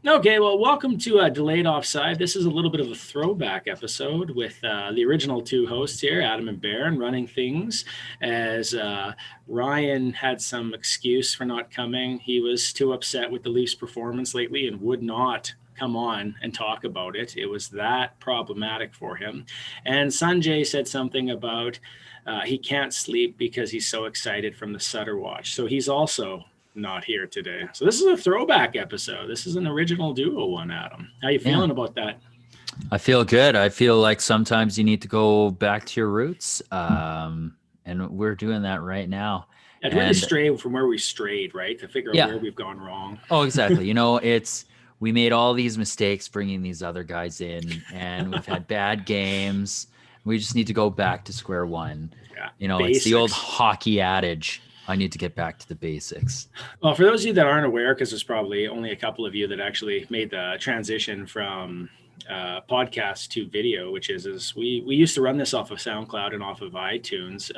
Okay, well, welcome to Delayed Offside. This is a little bit of a throwback episode with the original two hosts here, Adam and Baron, running things as Ryan had some excuse for not coming. He was too upset with the Leafs' performance lately and would not come on and talk about it. It was that problematic for him. And Sanjay said something about he can't sleep because he's so excited from the Sutter watch. So he's also not here today. So this is a throwback episode. This is an original duo one, Adam. How you feeling about that? I feel good. I feel like sometimes you need to go back to your roots. And we're doing that right now. I'd really stray from where we strayed, right? To figure out where we've gone wrong. Oh, exactly. We made all these mistakes bringing these other guys in, and we've had bad games. We just need to go back to square one. Yeah, basics. It's the old hockey adage. I need to get back to the basics. Well, for those of you that aren't aware, because there's probably only a couple of you that actually made the transition from podcast to video, which is we used to run this off of SoundCloud and off of iTunes.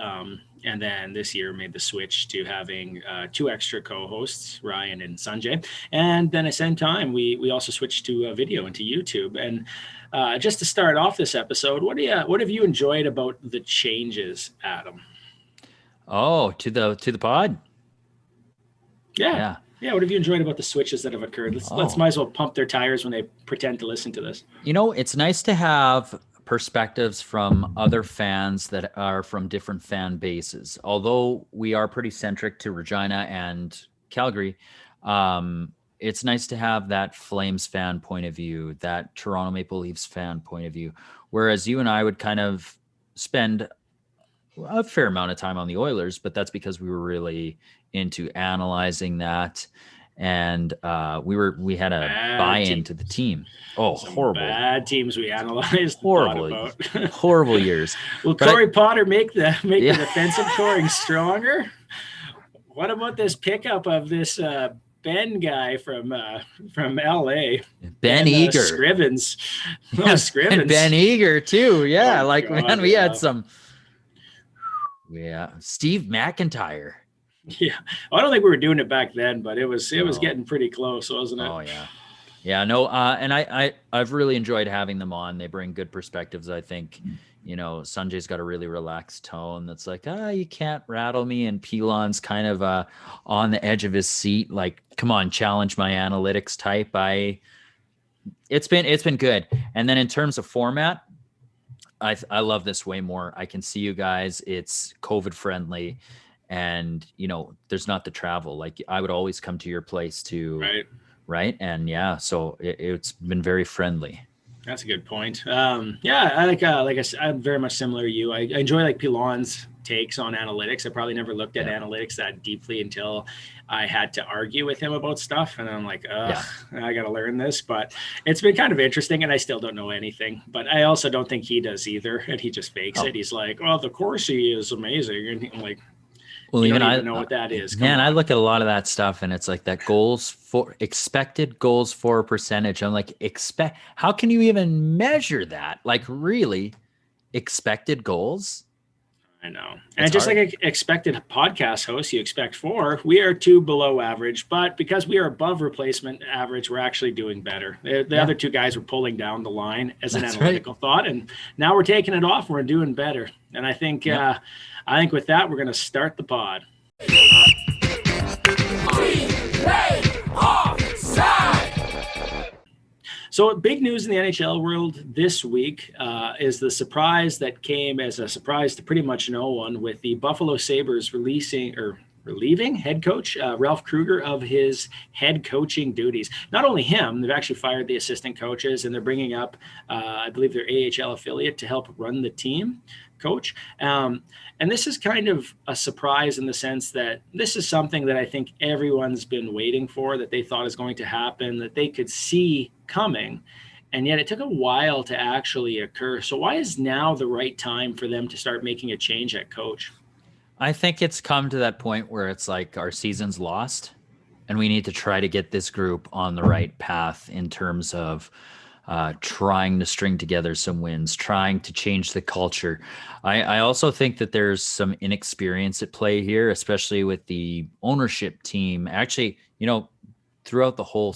And then this year made the switch to having two extra co-hosts, Ryan and Sanjay. And then at the same time, we also switched to video and to YouTube. And just to start off this episode, what have you enjoyed about the changes, Adam? Oh, to the pod? Yeah. What have you enjoyed about the switches that have occurred? Let's might as well pump their tires when they pretend to listen to this. It's nice to have perspectives from other fans that are from different fan bases. Although we are pretty centric to Regina and Calgary, it's nice to have that Flames fan point of view, that Toronto Maple Leafs fan point of view. Whereas you and I would kind of spend a fair amount of time on the Oilers, but that's because we were really into analyzing that, and we had a buy-in to the team. Oh, some horrible bad teams we analyzed. Horrible years. Will Corey Potter make the defensive scoring stronger? What about this pickup of this Ben guy from LA? Ben Eager. Scrivens. Scrivens. And Ben Eager too. Yeah, we had some. Yeah, Steve McIntyre. Yeah, I don't think we were doing it back then, but it was getting pretty close, wasn't it? Oh yeah. No. And I've really enjoyed having them on. They bring good perspectives. I think, Sanjay's got a really relaxed tone. That's like, you can't rattle me, and Pilon's kind of on the edge of his seat. Like, come on, challenge my analytics type. It's been good. And then in terms of format, I love this way more. I can see you guys. It's COVID friendly, and there's not the travel. Like, I would always come to your place too. Right. And so it's been very friendly. That's a good point. I said, I'm very much similar to you. I enjoy Pilon's takes on analytics. I probably never looked at analytics that deeply until I had to argue with him about stuff. And I'm like, I got to learn this, but it's been kind of interesting, and I still don't know anything, but I also don't think he does either. And he just fakes it. He's like, well, the Corsi is amazing. And I'm like, well, even I know what that is. I look at a lot of that stuff, and it's like that expected goals for percentage. I'm like, how can you even measure that? Like, really, expected goals? I know. And just like expected podcast hosts, you expect 4. We are 2 below average, but because we are above replacement average, we're actually doing better. The other 2 guys were pulling down the line as an analytical thought, and now we're taking it off. We're doing better. And I think with that, we're going to start the pod. So big news in the NHL world this week is the surprise that came as a surprise to pretty much no one, with the Buffalo Sabres relieving head coach Ralph Kruger of his head coaching duties. Not only him, they've actually fired the assistant coaches, and they're bringing up, I believe, their AHL affiliate to help run the team coach. And this is kind of a surprise in the sense that this is something that I think everyone's been waiting for, that they thought is going to happen, that they could see coming. And yet it took a while to actually occur. So why is now the right time for them to start making a change at coach? I think it's come to that point where it's like our season's lost, and we need to try to get this group on the right path in terms of trying to string together some wins, trying to change the culture. I also think that there's some inexperience at play here, especially with the ownership team. Actually, throughout the whole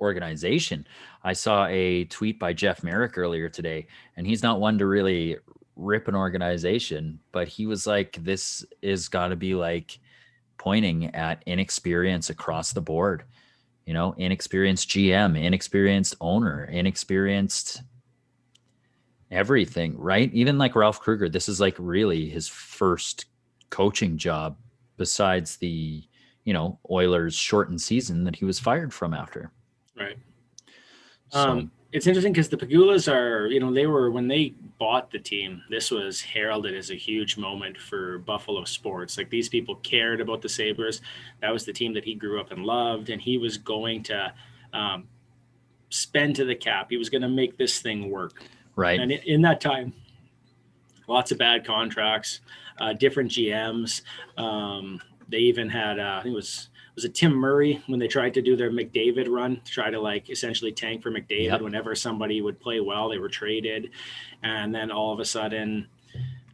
organization. I saw a tweet by Jeff Merrick earlier today, and he's not one to really rip an organization, but he was like, this is got to be like pointing at inexperience across the board, inexperienced GM, inexperienced owner, inexperienced everything, right? Even like Ralph Kruger, this is like really his first coaching job besides the, Oilers shortened season that he was fired from after. Right. So It's interesting because the Pagulas are, they were, when they bought the team, this was heralded as a huge moment for Buffalo sports. Like, these people cared about the Sabres. That was the team that he grew up and loved, and he was going to spend to the cap. He was going to make this thing work. Right. And in that time, lots of bad contracts, different GMs. They even had, I think was it Tim Murray when they tried to do their McDavid run to try to like essentially tank for McDavid. Yep. Whenever somebody would play well, they were traded. And then all of a sudden,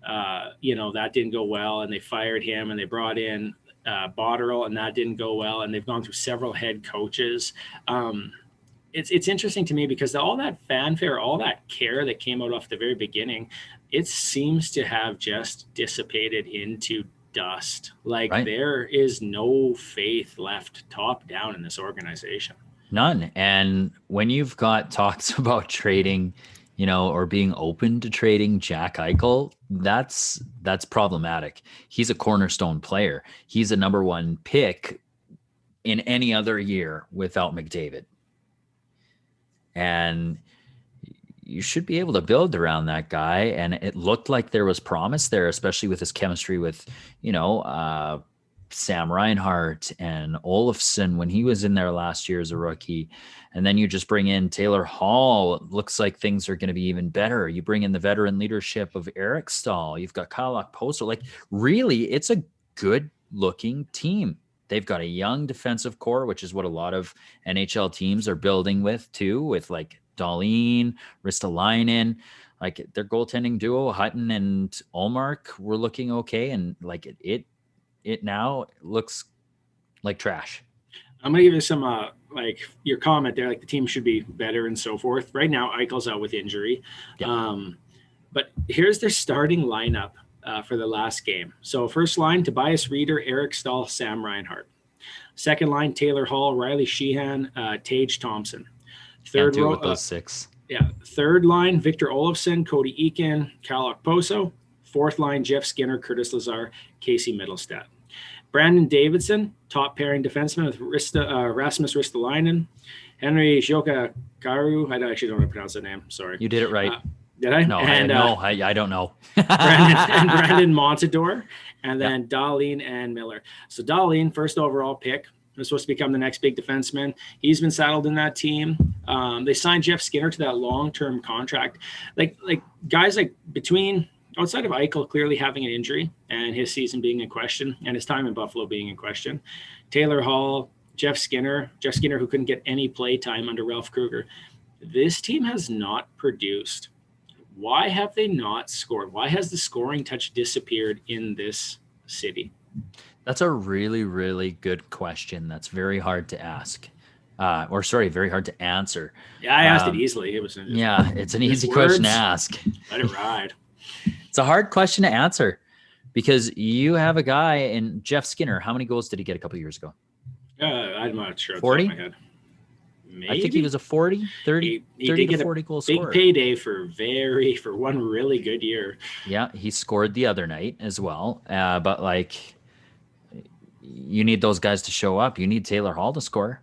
that didn't go well, and they fired him, and they brought in Botterill, and that didn't go well. And they've gone through several head coaches. It's interesting to me because all that fanfare, all that care that came out off the very beginning, it seems to have just dissipated into dust. Like, right. There is no faith left top down in this organization. None. And when you've got talks about trading, or being open to trading Jack Eichel, that's problematic. He's a cornerstone player. He's a number one pick in any other year without McDavid. And you should be able to build around that guy. And it looked like there was promise there, especially with his chemistry with, Sam Reinhart and Olofsson when he was in there last year as a rookie. And then you just bring in Taylor Hall. It looks like things are going to be even better. You bring in the veteran leadership of Eric Stahl. You've got Kyle Okposo. Like, really, it's a good looking team. They've got a young defensive core, which is what a lot of NHL teams are building with too, with like Dahlin, Ristolainen, like their goaltending duo, Hutton and Ullmark were looking okay. And like it now looks like trash. I'm going to give you some, like your comment there, like the team should be better and so forth. Right now, Eichel's out with injury. Yeah. But here's their starting lineup for the last game. So first line, Tobias Reeder, Eric Stahl, Sam Reinhart. Second line, Taylor Hall, Riley Sheehan, Tage Thompson. Third row with those six. Yeah. Third line, Victor Olofsson, Cody Eakin, Kyle Okposo. Fourth line, Jeff Skinner, Curtis Lazar, Casey Middlestat. Brandon Davidson, top pairing defenseman with Rasmus Ristolainen. Henry Jokakaru, I actually don't know how to pronounce that name. Sorry. You did it right. Did I? No, I don't know. Brandon Montador, and then Dahlin and Miller. So Dahlin, first overall pick, was supposed to become the next big defenseman. He's been saddled in that team. They signed Jeff Skinner to that long-term contract. Like guys like outside of Eichel clearly having an injury and his season being in question and his time in Buffalo being in question, Taylor Hall, Jeff Skinner who couldn't get any play time under Ralph Kruger. This team has not produced. Why have they not scored? Why has the scoring touch disappeared in this city? That's a really, really good question. That's very hard to ask. Very hard to answer. Yeah, I asked it easily. It's an easy question to ask. Let it ride. It's a hard question to answer because you have a guy in Jeff Skinner. How many goals did he get a couple of years ago? I'm not sure. 40? Top of my head. Maybe. I think he was a 40 to 40 goal scorer. Big payday for one really good year. Yeah, he scored the other night as well. But like, you need those guys to show up. You need Taylor Hall to score.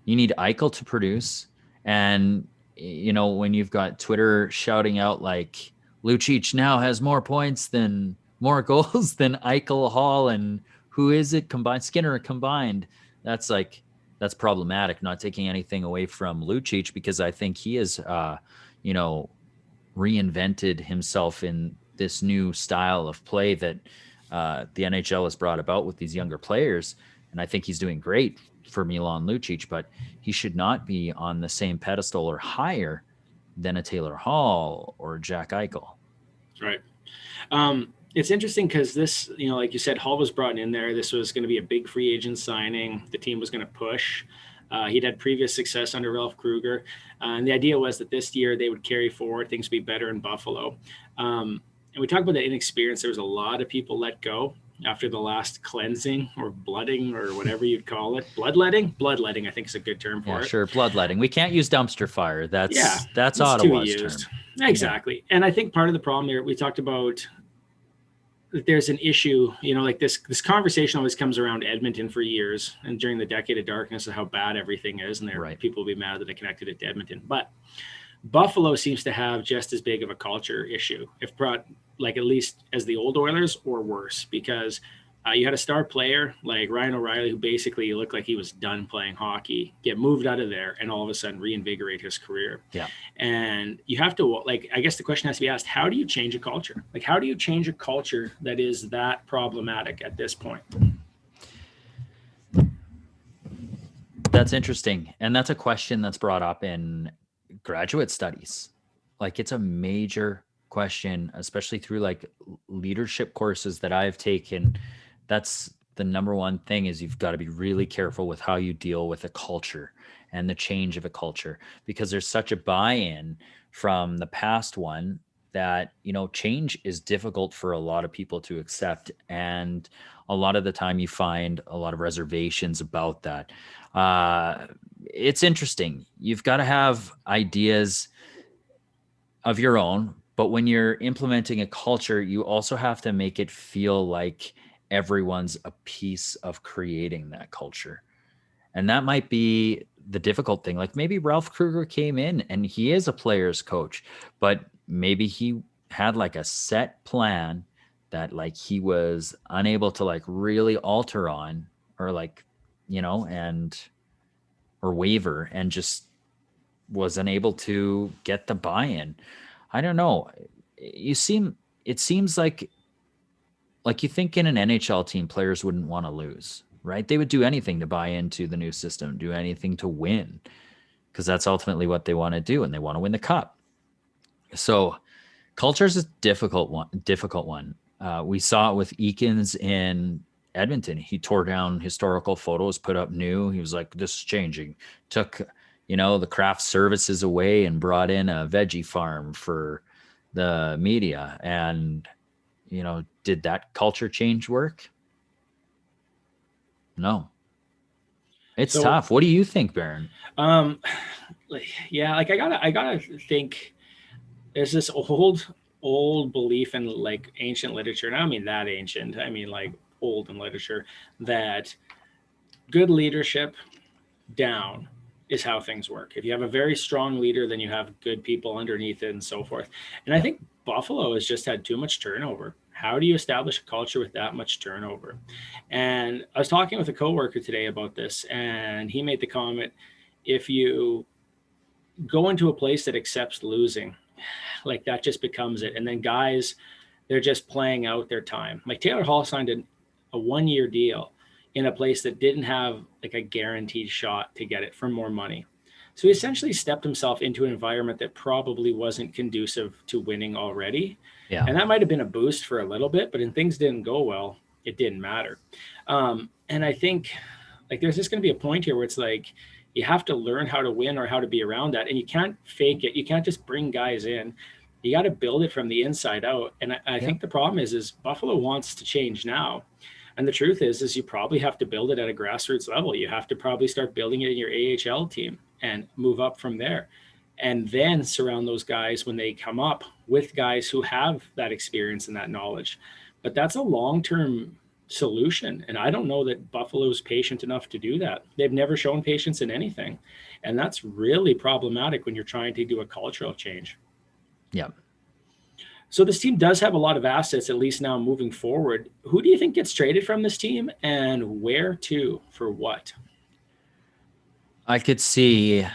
You need Eichel to produce. And, when you've got Twitter shouting out like, Lucic now has more goals than Eichel, Hall, and who is it combined? Skinner combined. That's problematic. Not taking anything away from Lucic because I think he has, reinvented himself in this new style of play that the NHL has brought about with these younger players, and I think he's doing great for Milan Lucic. But he should not be on the same pedestal or higher than a Taylor Hall or Jack Eichel. Right. It's interesting because this, like you said, Hall was brought in there. This was going to be a big free agent signing. The team was going to push. He'd had previous success under Ralph Kruger. And the idea was that this year they would carry forward, things would be better in Buffalo. And we talk about the inexperience. There was a lot of people let go after the last cleansing or blooding or whatever you'd call it. Bloodletting, I think is a good term for it. Sure. Bloodletting. We can't use dumpster fire. That's Ottawa's term. Exactly. Yeah. And I think part of the problem here, we talked about that there's an issue, like this conversation always comes around Edmonton for years and during the decade of darkness of how bad everything is. And people will be mad that I connected it to Edmonton. But Buffalo seems to have just as big of a culture issue, if brought like at least as the old Oilers or worse, because you had a star player like Ryan O'Reilly, who basically looked like he was done playing hockey, get moved out of there and all of a sudden reinvigorate his career. Yeah. And you have to, I guess the question has to be asked, how do you change a culture? Like, how do you change a culture that is that problematic at this point? That's interesting. And that's a question that's brought up in graduate studies. Like, it's a major question, especially through like leadership courses that I've taken. That's the number one thing, is you've got to be really careful with how you deal with a culture and the change of a culture, because there's such a buy-in from the past one that, change is difficult for a lot of people to accept. And a lot of the time you find a lot of reservations about that. It's interesting. You've got to have ideas of your own, but when you're implementing a culture, you also have to make it feel like everyone's a piece of creating that culture. And that might be the difficult thing. Like, maybe Ralph Kruger came in and he is a player's coach, but maybe he had like a set plan that like he was unable to like really alter on, or like, or waver, and just was unable to get the buy-in. I don't know. It seems like you think in an NHL team, players wouldn't want to lose, right? They would do anything to buy into the new system, do anything to win, because that's ultimately what they want to do, and they want to win the cup. So culture is a difficult one. We saw it with Eakins in Edmonton. He tore down historical photos, put up new. He was like, this is changing. Took, the craft services away and brought in a veggie farm for the media. And, did that culture change work? No. It's tough. What do you think, Baron? I gotta think. There's this old belief in like ancient literature, and I don't mean that ancient. I mean like old in literature, that good leadership down is how things work. If you have a very strong leader, then you have good people underneath it and so forth. And I think Buffalo has just had too much turnover. How do you establish a culture with that much turnover? And I was talking with a coworker today about this, and he made the comment, if you go into a place that accepts losing, like that just becomes it. And then guys, they're just playing out their time. Like Taylor Hall signed a 1-year deal in a place that didn't have like a guaranteed shot to get it for more money. So he essentially stepped himself into an environment that probably wasn't conducive to winning already. Yeah. And that might have been a boost for a little bit, but when things didn't go well, it didn't matter. And I think like there's just going to be a point here where it's like, you have to learn how to win or how to be around that. And you can't fake it. You can't just bring guys in. You got to build it from the inside out. And I think the problem is Buffalo wants to change now. And the truth is you probably have to build it at a grassroots level. You have to probably start building it in your AHL team and move up from there. And then surround those guys when they come up with guys who have that experience and that knowledge. But that's a long-term solution. And I don't know that Buffalo's patient enough to do that. They've never shown patience in anything. And that's really problematic when you're trying to do a cultural change. Yeah. So this team does have a lot of assets, at least now moving forward. Who do you think gets traded from this team, and where to, for what? I could see,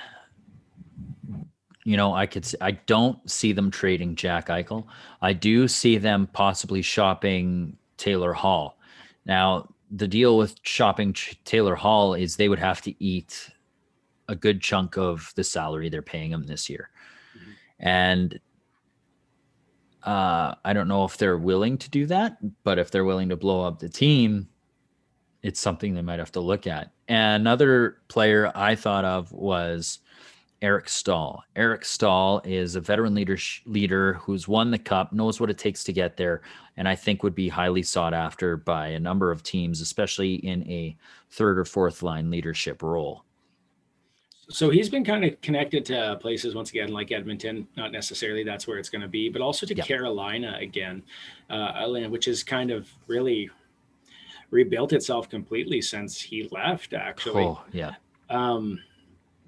I don't see them trading Jack Eichel. I do see them possibly shopping Taylor Hall. Now, the deal with shopping Taylor Hall is they would have to eat a good chunk of the salary they're paying him this year. Mm-hmm. And I don't know if they're willing to do that, but if they're willing to blow up the team it's something they might have to look at. And another player I thought of was Eric Stahl. Eric Stahl is a veteran leader who's won the cup, knows what it takes to get there, and I think would be highly sought after by a number of teams, especially in a third or fourth line leadership role. So he's been kind of connected to places once again, like Edmonton. Not necessarily that's where it's going to be, but also to Carolina again, which is kind of really rebuilt itself completely since he left. Actually, Oh, yeah.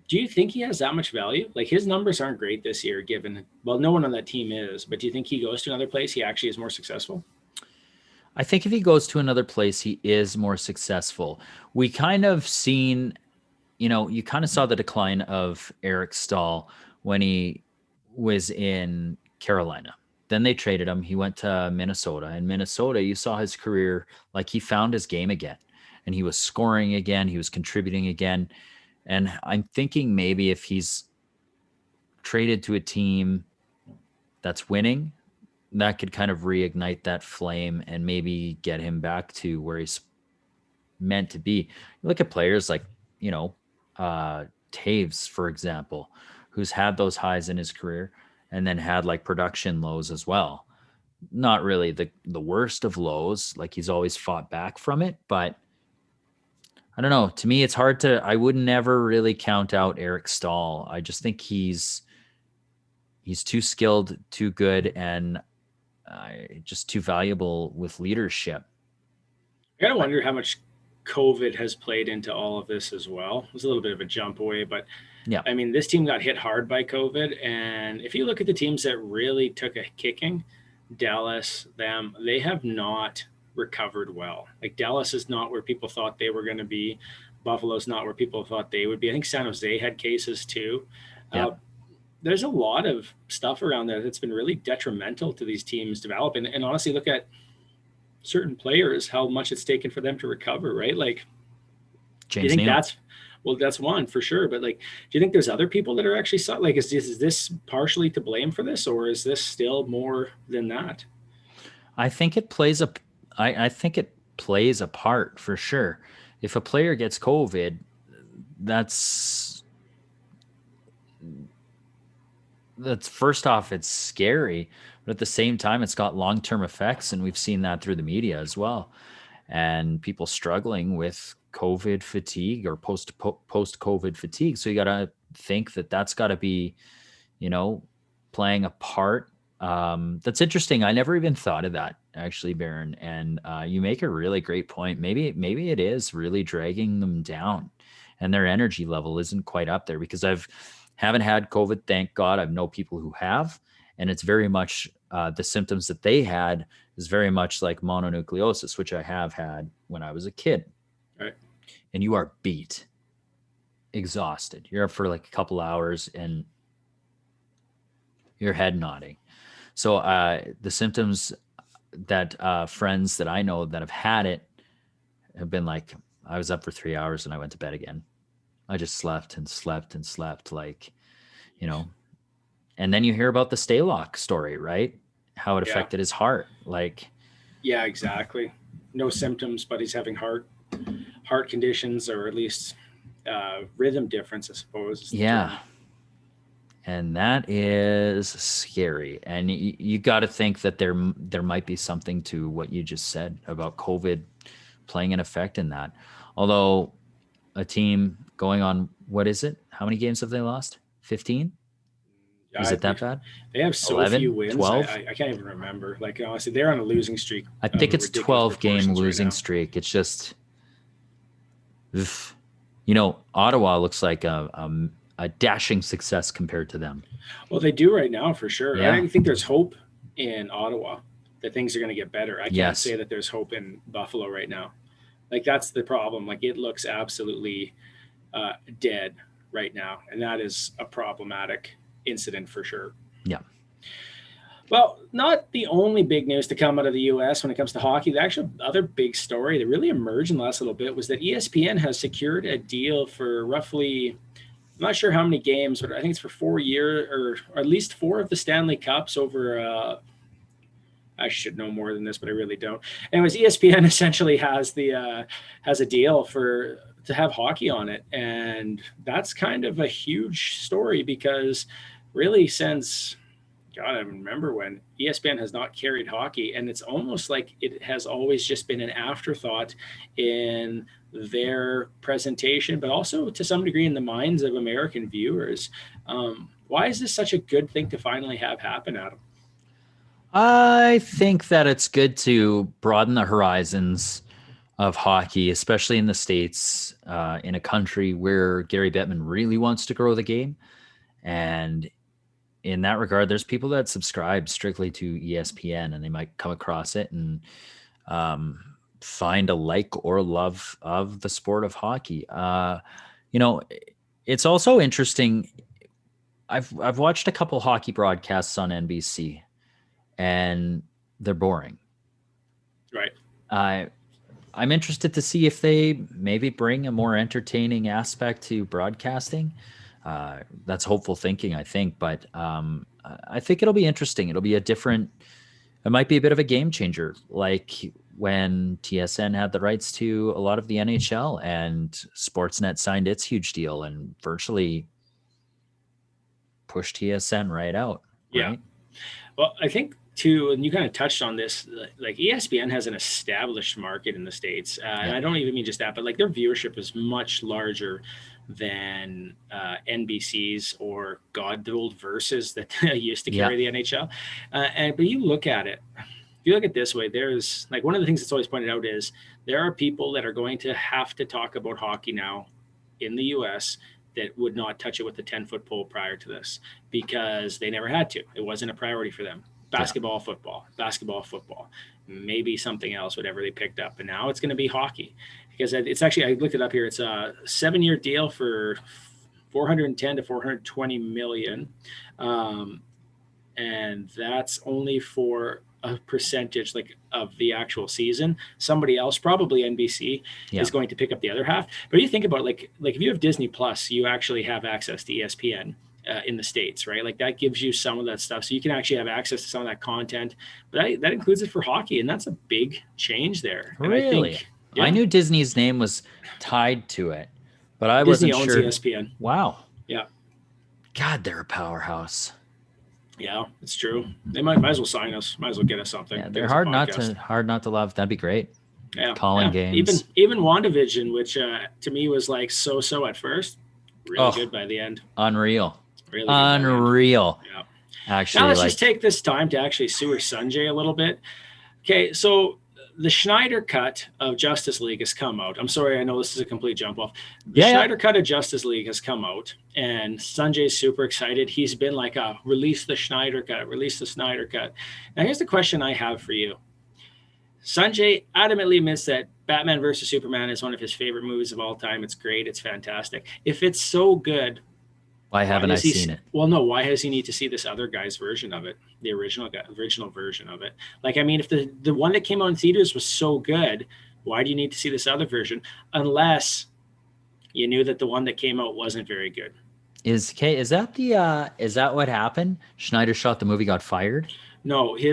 Do you think he has that much value? Like his numbers aren't great this year, given well, no one on that team is. But do you think he goes to another place, he actually is more successful? I think if he goes to another place, he is more successful. We kind of seen, you kind of saw the decline of Eric Stahl when he was in Carolina. Then they traded him. He went to Minnesota. In Minnesota, you saw his career like he found his game again, and he was scoring again. He was contributing again. And I'm thinking maybe if he's traded to a team that's winning, that could kind of reignite that flame and maybe get him back to where he's meant to be. You look at players like, Taves, for example, who's had those highs in his career and then had like production lows as well. Not really the worst of lows, like he's always fought back from it, but I don't know. To me, it's hard I would never really count out Eric Stahl. I just think he's too skilled, too good, and just too valuable with leadership. I gotta wonder how much COVID has played into all of this as well. It was a little bit of a jump away, but Yeah. I mean, this team got hit hard by COVID. And if you look at the teams that really took a kicking, Dallas, they have not recovered well. Like Dallas is not where people thought they were going to be. Buffalo's not where people thought they would be. I think San Jose had cases too. Yeah. There's a lot of stuff around there that's been really detrimental to these teams developing. And honestly, look at certain players, how much it's taken for them to recover, right? Like, do you James think Neal. that's one for sure. But like, do you think there's other people that are actually like, is this partially to blame for this, or is this still more than that? I think it plays I think it plays a part for sure. If a player gets COVID, that's first off, it's scary, but at the same time, it's got long-term effects, and we've seen that through the media as well. And people struggling with COVID fatigue or post COVID fatigue. So you got to think that that's got to be, playing a part. That's interesting. I never even thought of that actually, Baron. And you make a really great point. Maybe it is really dragging them down, and their energy level isn't quite up there, because haven't had COVID, thank God. I know people who have, and it's very much the symptoms that they had is very much like mononucleosis, which I have had when I was a kid. Right. And you are beat, exhausted. You're up for like a couple hours and your head nodding. So the symptoms that friends that I know that have had it have been like, I was up for 3 hours and I went to bed again. I just slept and slept and slept, like, and then you hear about the Stahl story, right? How it affected his heart. Like, yeah, exactly. No symptoms, but he's having heart conditions, or at least rhythm difference, I suppose. Yeah. And that is scary. And you got to think that there might be something to what you just said about COVID playing an effect in that. Although a team going on, what is it? How many games have they lost? 15? Is it that bad? They have so 11, few wins. 12? I can't even remember. Like, honestly, they're on a losing streak. I think it's 12-game losing streak. It's just, Ottawa looks like a dashing success compared to them. Well, they do right now for sure. Yeah. I think there's hope in Ottawa that things are going to get better. I can't say that there's hope in Buffalo right now. Like, that's the problem. Like, it looks absolutely dead right now, and that is a problematic incident for sure. Yeah. Well, not the only big news to come out of the U.S. when it comes to hockey. The actual other big story that really emerged in the last little bit was that ESPN has secured a deal for roughly, I'm not sure how many games, but I think it's for 4 years, or at least 4 of the Stanley Cups over I should know more than this, but I really don't. Anyways, ESPN essentially has has a deal to have hockey on it, and that's kind of a huge story because really since God, I remember when ESPN has not carried hockey, and it's almost like it has always just been an afterthought in their presentation, but also to some degree in the minds of American viewers. Why is this such a good thing to finally have happen, Adam? I think that it's good to broaden the horizons of hockey, especially in the States, in a country where Gary Bettman really wants to grow the game. And in that regard, there's people that subscribe strictly to ESPN, and they might come across it and find a like or love of the sport of hockey. You know, it's also interesting. I've watched a couple hockey broadcasts on NBC, and they're boring. Right. I'm interested to see if they maybe bring a more entertaining aspect to broadcasting. That's hopeful thinking, I think, but I think it'll be interesting. It'll be it might be a bit of a game changer, like when TSN had the rights to a lot of the NHL and Sportsnet signed its huge deal and virtually pushed TSN right out. Yeah. Right? Well, I think too, and you kind of touched on this, like ESPN has an established market in the States. And I don't even mean just that, but like their viewership is much larger than NBC's or God old verses that used to carry the NHL. But you look at it, if you look at it this way, there's like one of the things that's always pointed out is there are people that are going to have to talk about hockey now in the US that would not touch it with a 10-foot pole prior to this because they never had to. It wasn't a priority for them. Basketball, football, maybe something else, whatever they picked up. And now it's going to be hockey because it's actually, I looked it up here. It's a 7-year deal for 410 to 420 million. And that's only for a percentage like of the actual season. Somebody else, probably NBC, is going to pick up the other half. But you think about like if you have Disney Plus, you actually have access to ESPN in the States, right? Like that gives you some of that stuff. So you can actually have access to some of that content. But that includes it for hockey. And that's a big change there. And really? I think, I knew Disney's name was tied to it, but I Disney wasn't sure. owns ESPN. Wow. Yeah. God, they're a powerhouse. Yeah, it's true. They might as well sign us. Might as well get us something. Yeah, they're hard not to love. That'd be great. Yeah, calling games. Even WandaVision, which to me was like so at first, really good by the end. Unreal. Really unreal. Yeah. Actually, now let's just take this time to actually sewer Sanjay a little bit. Okay, so the Snyder cut of Justice League has come out. I'm sorry, I know this is a complete jump off. The Snyder cut of Justice League has come out, and Sanjay's super excited. He's been like, release the Snyder cut, release the Snyder cut. Now, here's the question I have for you. Sanjay adamantly admits that Batman versus Superman is one of his favorite movies of all time. It's great. It's fantastic. If it's so good, why haven't I seen it? Well, no. Why does he need to see this other guy's version of it, the original version of it? Like, I mean, if the one that came out in theaters was so good, why do you need to see this other version? Unless you knew that the one that came out wasn't very good. Is that what happened? Snyder shot the movie, got fired? No, he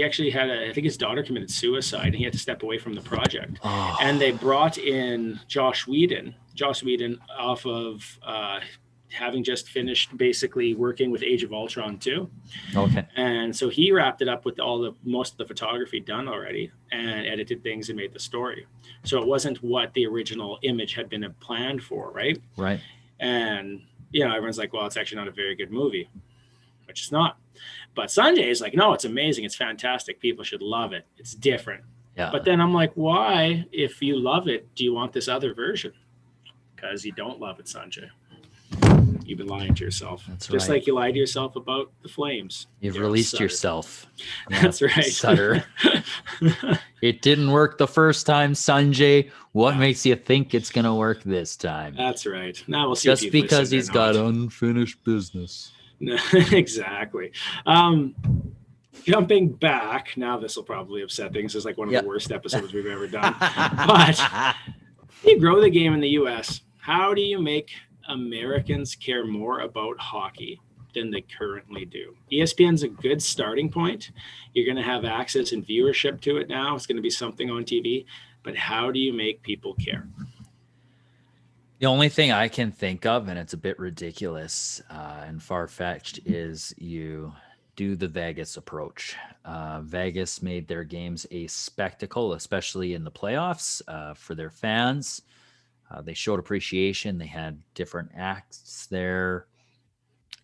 actually had I think his daughter committed suicide, and he had to step away from the project. Oh. And they brought in Joss Whedon off of having just finished basically working with Age of Ultron too. Okay. And so he wrapped it up with most of the photography done already and edited things and made the story. So it wasn't what the original image had been planned for, right? Right. And everyone's like, well, it's actually not a very good movie, which it's not. But Sanjay is like, no, it's amazing. It's fantastic. People should love it. It's different. Yeah. But then I'm like, why, if you love it, do you want this other version? Because you don't love it, Sanjay. You've been lying to yourself. That's just right. like you lied to yourself about the Flames. You've released yourself. Yeah, that's right. Sutter. It didn't work the first time, Sanjay. What makes you think it's going to work this time? That's right. Now we'll see. Just because he's got unfinished business. Exactly. Jumping back, now this will probably upset things. It's like one of the worst episodes we've ever done. But you grow the game in the U.S. How do you make Americans care more about hockey? than they currently do. ESPN's a good starting point. You're going to have access and viewership to it now. It's going to be something on TV. But how do you make people care? The only thing I can think of, and it's a bit ridiculous and far-fetched, is you do the Vegas approach. Vegas made their games a spectacle, especially in the playoffs for their fans. They showed appreciation. They had different acts there.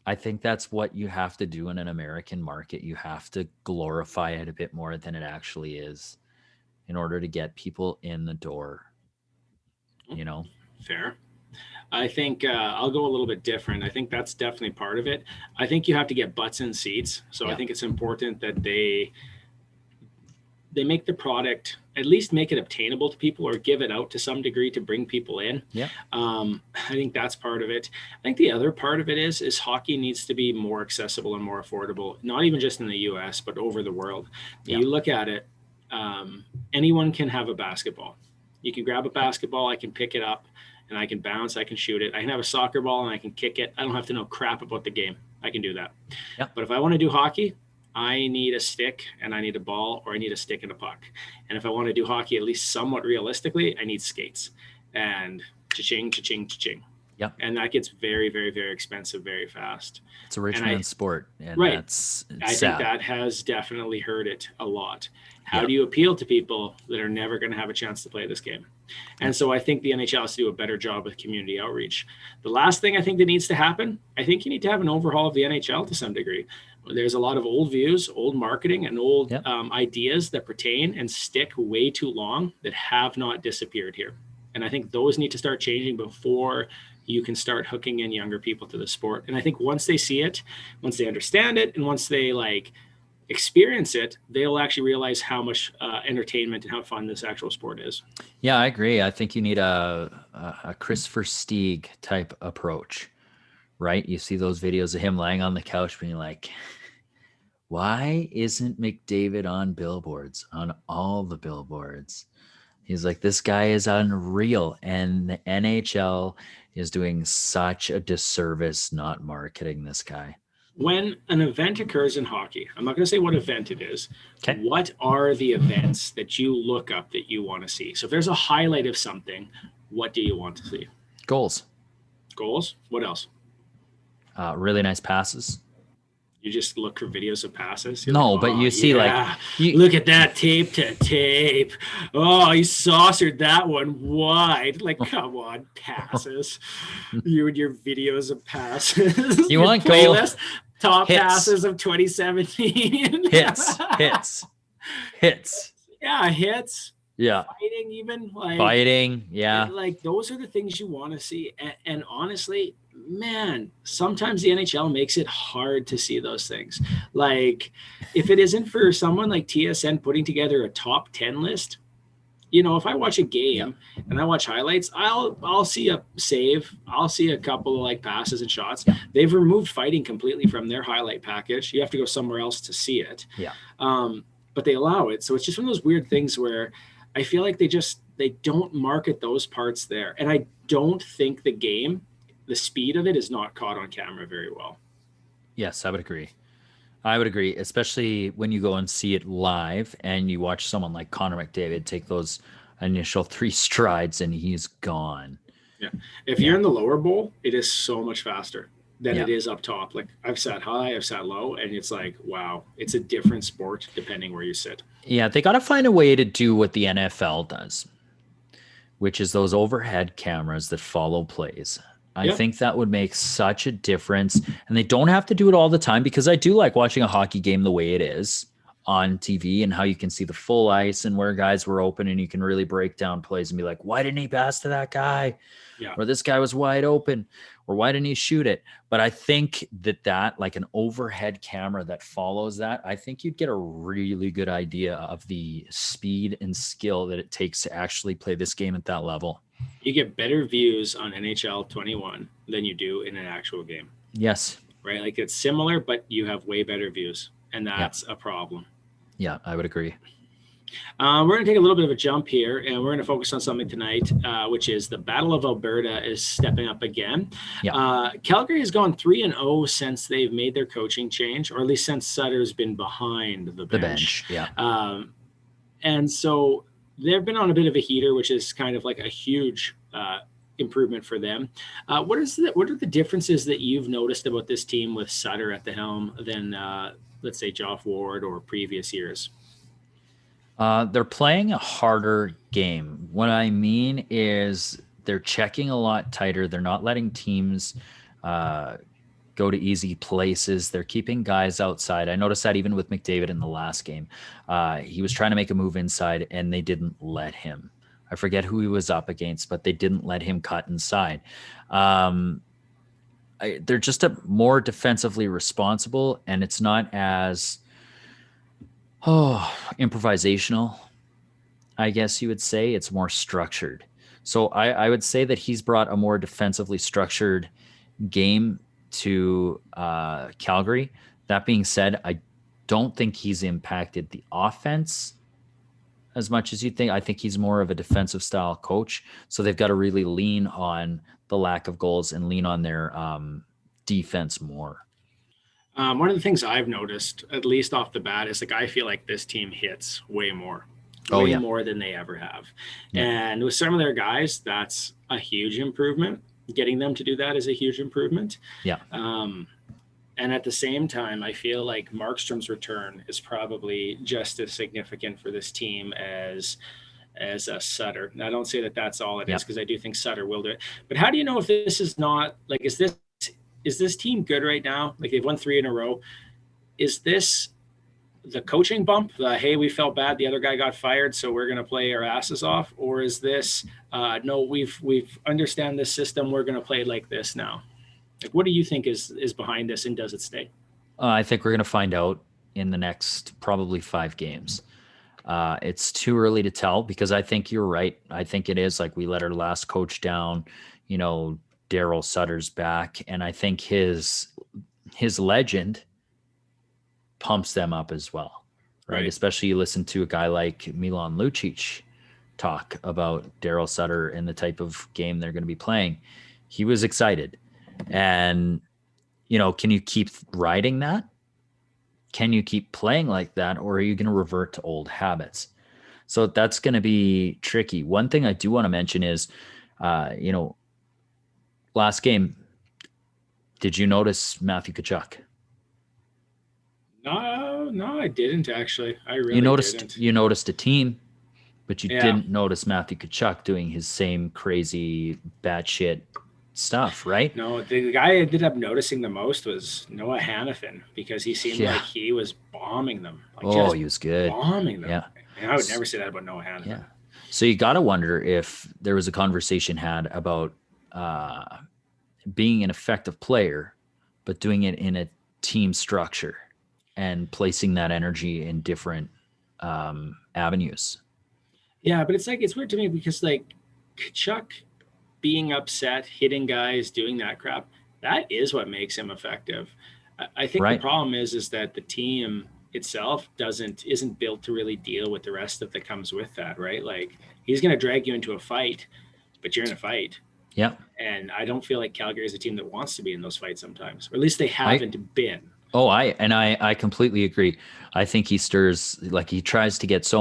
I think that's what you have to do in an American market. You have to glorify it a bit more than it actually is in order to get people in the door, you know? Fair. I think I'll go a little bit different. I think that's definitely part of it. I think you have to get butts in seats. So I think it's important that they make the product, at least make it obtainable to people or give it out to some degree to bring people in. Yeah. I think that's part of it. I think the other part of it is hockey needs to be more accessible and more affordable, not even just in the US, but over the world. Yeah. You look at it, anyone can have a basketball. You can grab a basketball, I can pick it up and I can bounce, I can shoot it. I can have a soccer ball and I can kick it. I don't have to know crap about the game. I can do that. Yeah. But if I want to do hockey, I need a stick and I need a ball, or I need a stick and a puck. And if I want to do hockey, at least somewhat realistically, I need skates and cha-ching, cha-ching, cha-ching. Yep. And that gets very, very, very expensive very fast. It's a rich man's sport. And right. That's I sad. think that has definitely hurt it a lot. How do you appeal to people that are never going to have a chance to play this game? And so I think the NHL has to do a better job with community outreach. The last thing I think that needs to happen, I think you need to have an overhaul of the NHL to some degree. There's a lot of old views, old marketing, and old ideas that pertain and stick way too long that have not disappeared here. And I think those need to start changing before you can start hooking in younger people to the sport. And I think once they see it, once they understand it, and once they experience it, they'll actually realize how much entertainment and how fun this actual sport is. Yeah, I agree. I think you need a Christopher Stieg type approach, right? You see those videos of him lying on the couch being like, why isn't McDavid on billboards, on all the billboards? He's like, this guy is unreal. And the NHL is doing such a disservice not marketing this guy. When an event occurs in hockey, I'm not going to say what event it is. Okay. What are the events that you look up that you want to see? So if there's a highlight of something, what do you want to see? Goals. Goals? What else? Really nice passes. You just look for videos of passes? No, but you see look at that tape to tape. Oh, he saucered that one wide. Like, come on, passes. You and your videos of passes. You want playlist? Top hits. Passes of 2017. Hits. Yeah, hits. Yeah. Fighting even. Fighting, yeah. Those are the things you want to see. And honestly, man, sometimes the NHL makes it hard to see those things. If it isn't for someone like TSN putting together a top 10 list, if I watch a game and I watch highlights, I'll see a save. I'll see a couple of passes and shots. Yeah. They've removed fighting completely from their highlight package. You have to go somewhere else to see it. Yeah. But they allow it. So it's just one of those weird things where I feel like they don't market those parts there. And I don't think the speed of it is not caught on camera very well. Yes, I would agree, especially when you go and see it live and you watch someone like Connor McDavid take those initial 3 strides and he's gone. Yeah. If you're in the lower bowl, it is so much faster than it is up top. I've sat high, I've sat low, and it's wow, it's a different sport depending where you sit. Yeah, they got to find a way to do what the NFL does, which is those overhead cameras that follow plays. I think that would make such a difference. And they don't have to do it all the time, because I do like watching a hockey game the way it is on TV and how you can see the full ice and where guys were open and you can really break down plays and be like, why didn't he pass to that guy? Yeah. Or this guy was wide open, or why didn't he shoot it? But I think that like an overhead camera that follows that, I think you'd get a really good idea of the speed and skill that it takes to actually play this game at that level. You get better views on NHL 21 than you do in an actual game. Yes. Right? It's similar, but you have way better views, and that's a problem. Yeah, I would agree. We're going to take a little bit of a jump here, and we're going to focus on something tonight, which is the Battle of Alberta is stepping up again. Yeah. Calgary has gone 3-0 since they've made their coaching change, or at least since Sutter's been behind the bench. Yeah. And so they've been on a bit of a heater, which is kind of like a huge improvement for them. What are the differences that you've noticed about this team with Sutter at the helm than, let's say, Geoff Ward or previous years? They're playing a harder game. What I mean is they're checking a lot tighter. They're not letting teams go to easy places. They're keeping guys outside. I noticed that even with McDavid in the last game. He was trying to make a move inside, and they didn't let him. I forget who he was up against, but they didn't let him cut inside. They're just a more defensively responsible, and it's not as improvisational, I guess you would say. It's more structured. So I would say that he's brought a more defensively structured game to Calgary. That being said, I don't think he's impacted the offense as much as you think. I think he's more of a defensive style coach. So they've got to really lean on the lack of goals and lean on their defense more. One of the things I've noticed, at least off the bat, is like I feel like this team hits way more more than they ever have. Yeah. And with some of their guys, that's a huge improvement. Getting them to do that is a huge improvement. Yeah. And at the same time, I feel like Markstrom's return is probably just as significant for this team as Sutter. And I don't say that that's all it is, because I do think Sutter will do it. But how do you know if this is not like, is this team good right now? Like they've won 3 in a row. Is this the coaching bump? Hey, we felt bad. The other guy got fired, so we're going to play our asses off. Or is this, no, we've understand this system. We're going to play like this now. Like, what do you think is behind this, and does it stay? I think we're going to find out in the next probably 5 games. It's too early to tell, because I think you're right. I think it is like we let our last coach down, Daryl Sutter's back. And I think his legend pumps them up as well. Right. Especially you listen to a guy like Milan Lucic talk about Daryl Sutter and the type of game they're going to be playing. He was excited. And, can you keep riding that? Can you keep playing like that? Or are you going to revert to old habits? So that's going to be tricky. One thing I do want to mention is, last game, did you notice Matthew Tkachuk? No, I didn't actually. I really didn't. You noticed a team, but you didn't notice Matthew Tkachuk doing his same crazy batshit stuff, right? No, the guy I ended up noticing the most was Noah Hannafin, because he seemed like he was bombing them. Like he was good. Bombing them. Yeah. And I would never say that about Noah Hannafin. Yeah. So you got to wonder if there was a conversation had about being an effective player, but doing it in a team structure and placing that energy in different avenues. Yeah, but it's weird to me, because like Tkachuk being upset, hitting guys, doing that crap, that is what makes him effective. I think the problem is that the team itself isn't built to really deal with the rest that comes with that, right? Like, he's going to drag you into a fight, but you're in a fight. Yeah. And I don't feel like Calgary is a team that wants to be in those fights sometimes, or at least they haven't been. Oh, I completely agree. I think he stirs, like he tries to get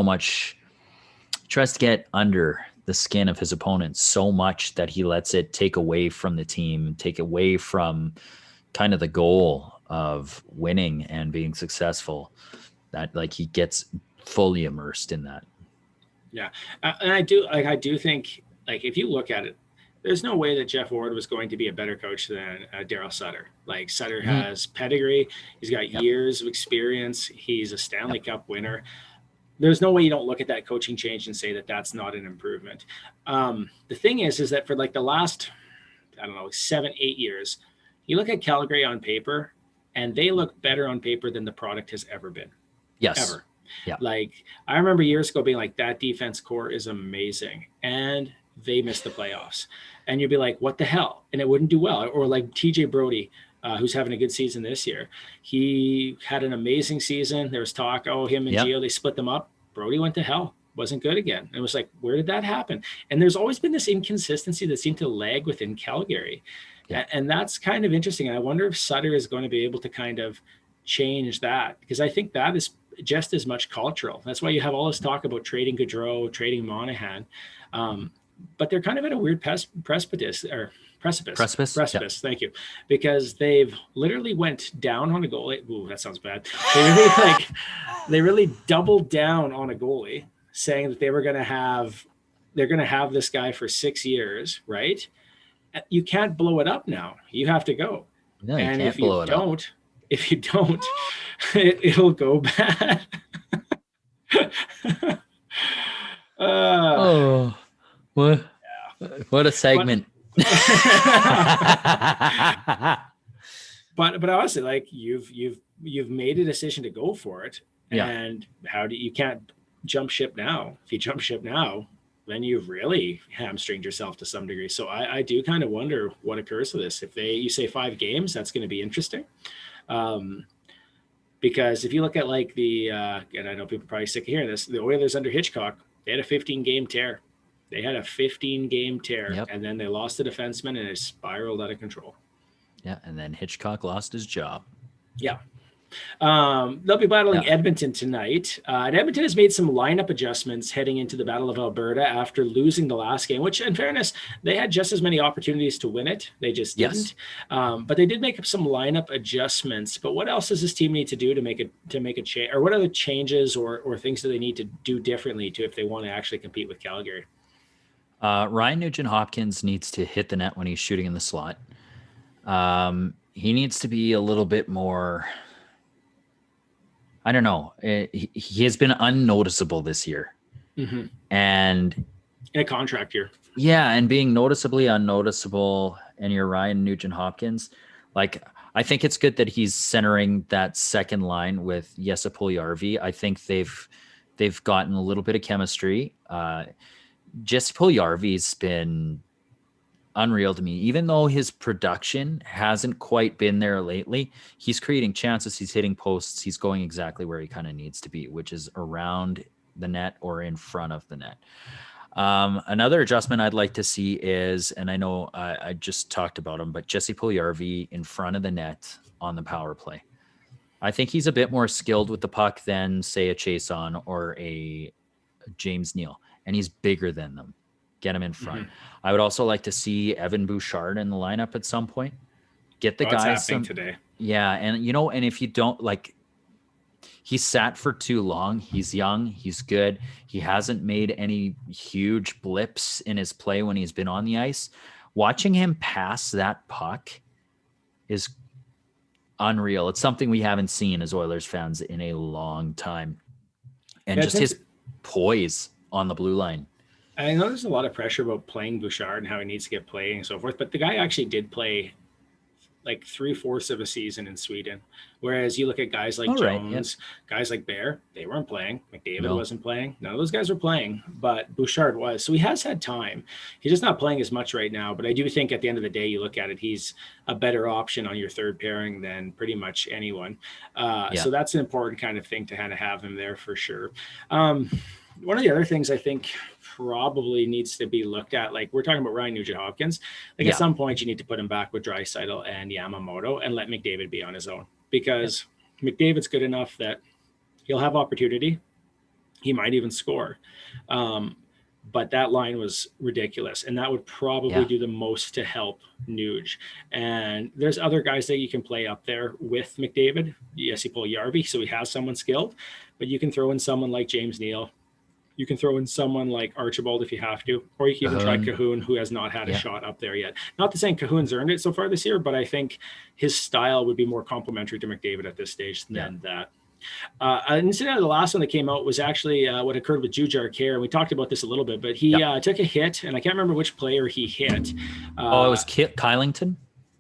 under the skin of his opponent so much that he lets it take away from the team, take away from kind of the goal of winning and being successful, that like he gets fully immersed in that. Yeah. And I do think, like, if you look at it, there's no way that Geoff Ward was going to be a better coach than Daryl Sutter. Like, Sutter has pedigree. He's got years of experience. He's a Stanley Cup winner. There's no way you don't look at that coaching change and say that that's not an improvement. The thing is that for like the last, 7-8 years, you look at Calgary on paper, and they look better on paper than the product has ever been. Yes. Ever. Yeah. Like, I remember years ago being like, that defense core is amazing. And they missed the playoffs. And you'd be like, what the hell? And it wouldn't do well. Or like TJ Brody, who's having a good season this year. He had an amazing season. There was talk, him and Gio, they split them up. Brody went to hell. Wasn't good again. And it was like, where did that happen? And there's always been this inconsistency that seemed to lag within Calgary. Yeah. And that's kind of interesting. And I wonder if Sutter is going to be able to kind of change that, because I think that is just as much cultural. That's why you have all this talk about trading Gaudreau, trading Monahan. But they're kind of at a weird precipice. Precipice. Thank you, because they've literally went down on a goalie. Ooh, that sounds bad. They really doubled down on a goalie, saying that they're going to have this guy for 6 years, right? You can't blow it up now. You have to go. No, you and can't blow it up. If you don't, it'll go bad. What? Yeah. What a segment. But honestly, like you've made a decision to go for it, and you can't jump ship now. If you jump ship now, then you've really hamstringed yourself to some degree. So I do kind of wonder what occurs to this. If you say 5 games, that's going to be interesting. Because if you look at like and I know people are probably sick of hearing this, the Oilers under Hitchcock, they had a 15-game tear. And then they lost a defenseman, and it spiraled out of control. Yeah, and then Hitchcock lost his job. Yeah. They'll be battling Edmonton tonight. And Edmonton has made some lineup adjustments heading into the Battle of Alberta after losing the last game, which, in fairness, they had just as many opportunities to win it. They just didn't. But they did make up some lineup adjustments. But what else does this team need to do to make a change? Or what other changes or things do they need to do differently if they want to actually compete with Calgary? Ryan Nugent-Hopkins needs to hit the net when he's shooting in the slot. He needs to be a little bit more... I don't know. He has been unnoticeable this year. Mm-hmm. And in a contract year. Yeah, and being noticeably unnoticeable, and you're Ryan Nugent-Hopkins, like, I think it's good that he's centering that second line with Jesse Puljujärvi. I think they've gotten a little bit of chemistry. Jesse Puljujärvi's been unreal to me. Even though his production hasn't quite been there lately, he's creating chances, he's hitting posts, he's going exactly where he kind of needs to be, which is around the net or in front of the net. Another adjustment I'd like to see is, and I know I just talked about him, but Jesse Puljujärvi in front of the net on the power play. I think he's a bit more skilled with the puck than, say, a Chason or a James Neal, and he's bigger than them. Get him in front. Mm-hmm. I would also like to see Evan Bouchard in the lineup at some point. Get the guys some today. Yeah, and and if you don't like, he's sat for too long. He's young. He's good. He hasn't made any huge blips in his play when he's been on the ice. Watching him pass that puck is unreal. It's something we haven't seen as Oilers fans in a long time. And just his poise on the blue line. I know there's a lot of pressure about playing Bouchard and how he needs to get playing and so forth, but the guy actually did play like 3/4 of a season in Sweden. Whereas you look at guys like Jones, guys like Bear, they weren't playing. McDavid wasn't playing. None of those guys were playing, but Bouchard was. So he has had time. He's just not playing as much right now. But I do think at the end of the day, you look at it, he's a better option on your third pairing than pretty much anyone. So that's an important kind of thing to kind of have him there for sure. One of the other things I think probably needs to be looked at, like we're talking about Ryan Nugent-Hopkins, at some point you need to put him back with Draisaitl and Yamamoto and let McDavid be on his own, because McDavid's good enough that he'll have opportunity. He might even score. But that line was ridiculous, and that would probably do the most to help Nuge. And there's other guys that you can play up there with McDavid. Yes, he pulled Puljujärvi, so he has someone skilled, but you can throw in someone like James Neal. You can throw in someone like Archibald if you have to, or you can even try Cahoon, who has not had a shot up there yet. Not to say Cahoon's earned it so far this year, but I think his style would be more complementary to McDavid at this stage than that. An incident, the last one that came out was actually what occurred with Jujhar Khaira. We talked about this a little bit, but he took a hit, and I can't remember which player he hit. It was Kylington?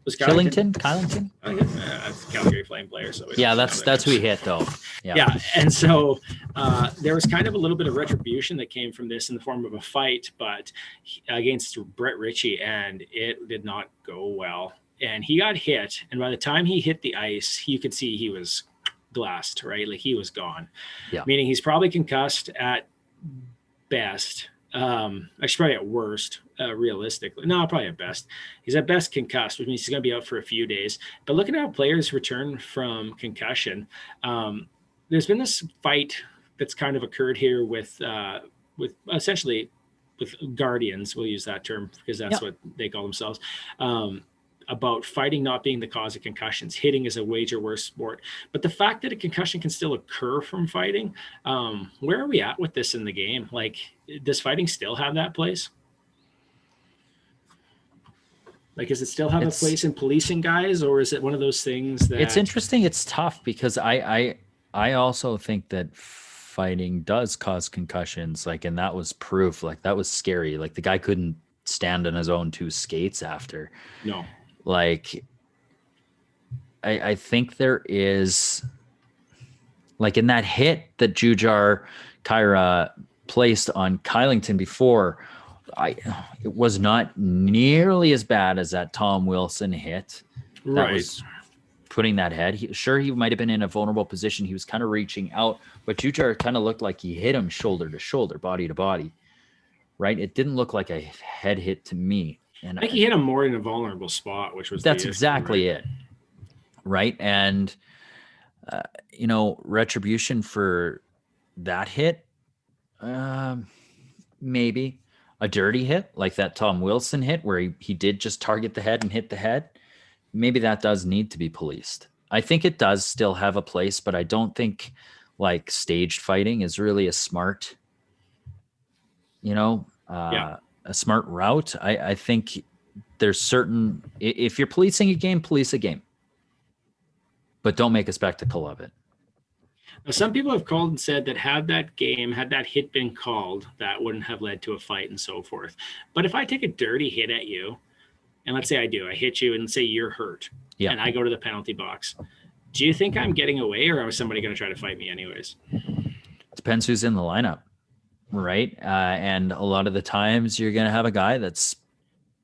Kylington? That's a Calgary Flame player. So that's who he hit, though. Yeah. And so there was kind of a little bit of retribution that came from this in the form of a fight, but against Brett Ritchie, and it did not go well. And he got hit, and by the time he hit the ice, you could see he was glassed, right? Like he was gone. Yeah. Meaning he's probably concussed at best. Actually, probably at worst, realistically. No, probably at best. He's at best concussed, which means he's going to be out for a few days. But looking at how players return from concussion, there's been this fight that's kind of occurred here with essentially with guardians. We'll use that term because that's what they call themselves. About fighting not being the cause of concussions. Hitting is a wager worse sport. But the fact that a concussion can still occur from fighting, where are we at with this in the game? Like, does fighting still have that place? Like, does it still have a place in policing guys, or is it one of those things that... It's interesting. It's tough because I also think that fighting does cause concussions. Like, and that was proof. Like, that was scary. Like, the guy couldn't stand on his own two skates after. No. Like, I think there is, like, in that hit that Jujhar Khaira placed on Kylington before, it was not nearly as bad as that Tom Wilson hit. That Right. was putting that head. He might have been in a vulnerable position. He was kind of reaching out, but Jujhar kind of looked like he hit him shoulder to shoulder, body to body. Right? It didn't look like a head hit to me. And I think he hit him more in a vulnerable spot, which was that's exactly it. Right. And, retribution for that hit, maybe a dirty hit like that Tom Wilson hit where he did just target the head and hit the head. Maybe that does need to be policed. I think it does still have a place, but I don't think like staged fighting is really a smart, a smart route. I think there's certain, if you're policing a game, police a game, but don't make a spectacle of it. Now, some people have called and said that had that hit been called, that wouldn't have led to a fight and so forth. But if I take a dirty hit at you, and let's say I hit you and say you're hurt, and I go to the penalty box, do you think I'm getting away, or is somebody going to try to fight me anyways? Depends who's in the lineup. Right. And a lot of the times you're going to have a guy that's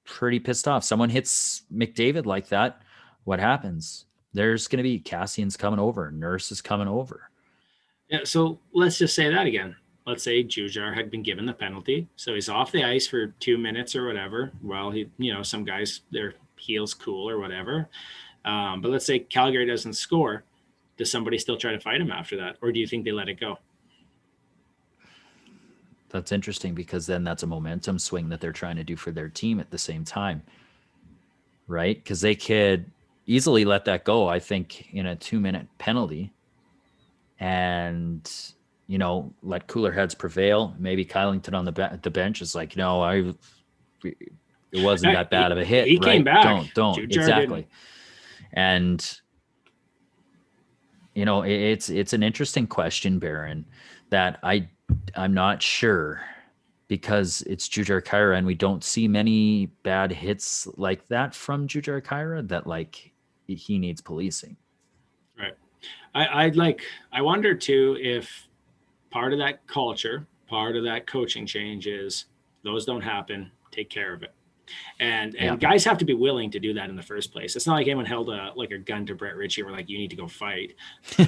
pretty pissed off. Someone hits McDavid like that. What happens? There's going to be Cassian's coming over. Nurse is coming over. Yeah. So let's just say that again. Let's say Jujhar had been given the penalty. So he's off the ice for 2 minutes or whatever. Well, some guys, their heels cool or whatever. But let's say Calgary doesn't score. Does somebody still try to fight him after that? Or do you think they let it go? That's interesting because then that's a momentum swing that they're trying to do for their team at the same time, right? Because they could easily let that go, I think, in a 2-minute penalty and, let cooler heads prevail. Maybe Kylington on the bench is like, no, it wasn't that bad of a hit. He came back. Don't. Exactly. And, it's an interesting question, Baron, that I'm not sure because it's Jujhar Khaira and we don't see many bad hits like that from Jujhar Khaira that like he needs policing. Right. I wonder too if part of that culture, part of that coaching change is those don't happen, take care of it. And guys have to be willing to do that in the first place. It's not like anyone held a gun to Brett Ritchie or like, you need to go fight.